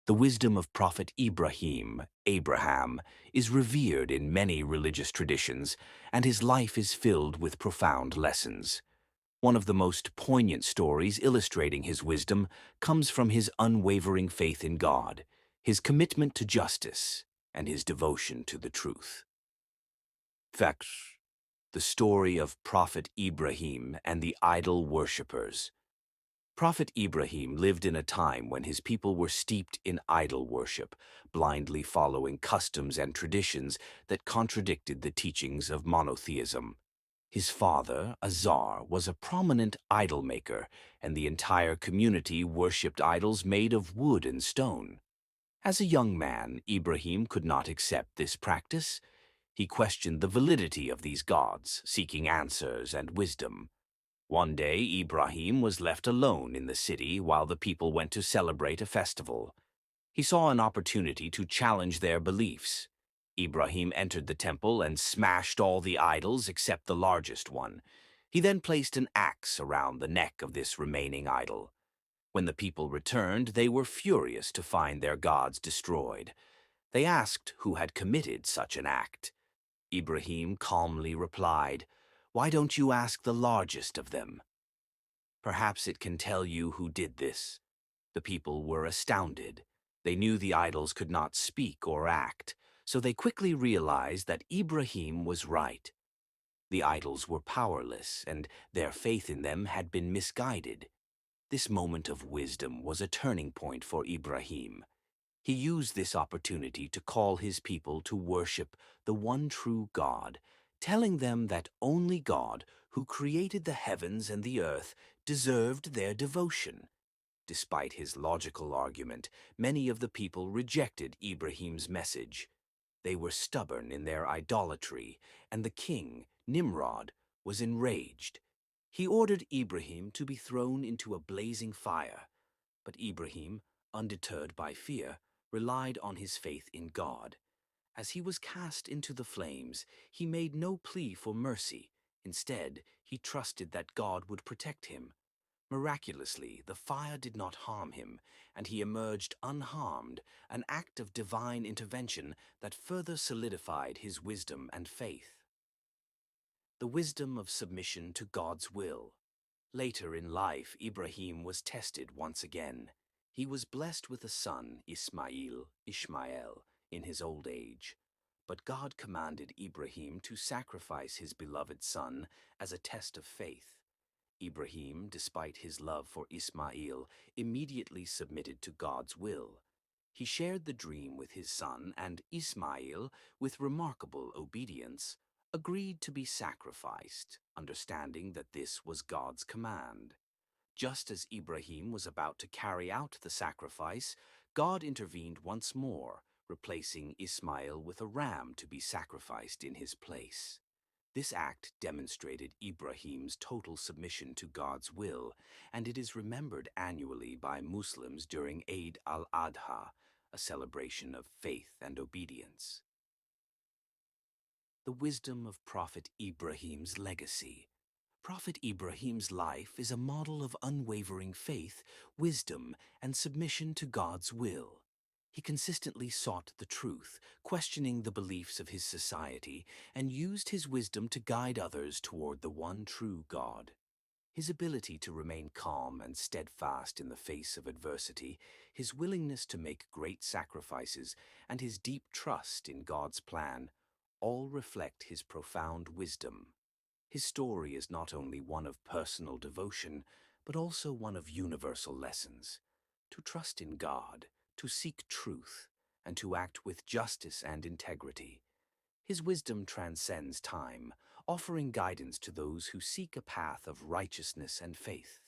The wisdom of Prophet Abraham, is revered in many religious traditions, and his life is filled with profound lessons. One of the most poignant stories illustrating his wisdom comes from his unwavering faith in God, his commitment to justice, and his devotion to the truth. Facts. The story of Prophet Ibrahim and the idol worshippers. Prophet Ibrahim lived in a time when his people were steeped in idol worship, blindly following customs and traditions that contradicted the teachings of monotheism. His father, Azar, was a prominent idol maker, and the entire community worshipped idols made of wood and stone. As a young man, Ibrahim could not accept this practice. He questioned the validity of these gods, seeking answers and wisdom. One day, Ibrahim was left alone in the city while the people went to celebrate a festival. He saw an opportunity to challenge their beliefs. Ibrahim entered the temple and smashed all the idols except the largest one. He then placed an axe around the neck of this remaining idol. When the people returned, they were furious to find their gods destroyed. They asked who had committed such an act. Ibrahim calmly replied, "Why don't you ask the largest of them? Perhaps it can tell you who did this." The people were astounded. They knew the idols could not speak or act, so they quickly realized that Ibrahim was right. The idols were powerless, and their faith in them had been misguided. This moment of wisdom was a turning point for Ibrahim. He used this opportunity to call his people to worship the one true God, telling them that only God, who created the heavens and the earth, deserved their devotion. Despite his logical argument, many of the people rejected Ibrahim's message. They were stubborn in their idolatry, and the king, Nimrod, was enraged. He ordered Ibrahim to be thrown into a blazing fire. But Ibrahim, undeterred by fear, relied on his faith in God. As he was cast into the flames, he made no plea for mercy. Instead, he trusted that God would protect him. Miraculously, the fire did not harm him, and he emerged unharmed, an act of divine intervention that further solidified his wisdom and faith. The wisdom of submission to God's will. Later in life, Ibrahim was tested once again. He was blessed with a son, Ishmael, in his old age. But God commanded Ibrahim to sacrifice his beloved son as a test of faith. Ibrahim, despite his love for Ismail, immediately submitted to God's will. He shared the dream with his son, and Ismail, with remarkable obedience, agreed to be sacrificed, understanding that this was God's command. Just as Ibrahim was about to carry out the sacrifice, God intervened once more, replacing Ismail with a ram to be sacrificed in his place. This act demonstrated Ibrahim's total submission to God's will, and it is remembered annually by Muslims during Eid al-Adha, a celebration of faith and obedience. The wisdom of Prophet Ibrahim's legacy. Prophet Ibrahim's life is a model of unwavering faith, wisdom, and submission to God's will. He consistently sought the truth, questioning the beliefs of his society, and used his wisdom to guide others toward the one true God. His ability to remain calm and steadfast in the face of adversity, his willingness to make great sacrifices, and his deep trust in God's plan all reflect his profound wisdom. His story is not only one of personal devotion, but also one of universal lessons. To trust in God, to seek truth, and to act with justice and integrity. His wisdom transcends time, offering guidance to those who seek a path of righteousness and faith.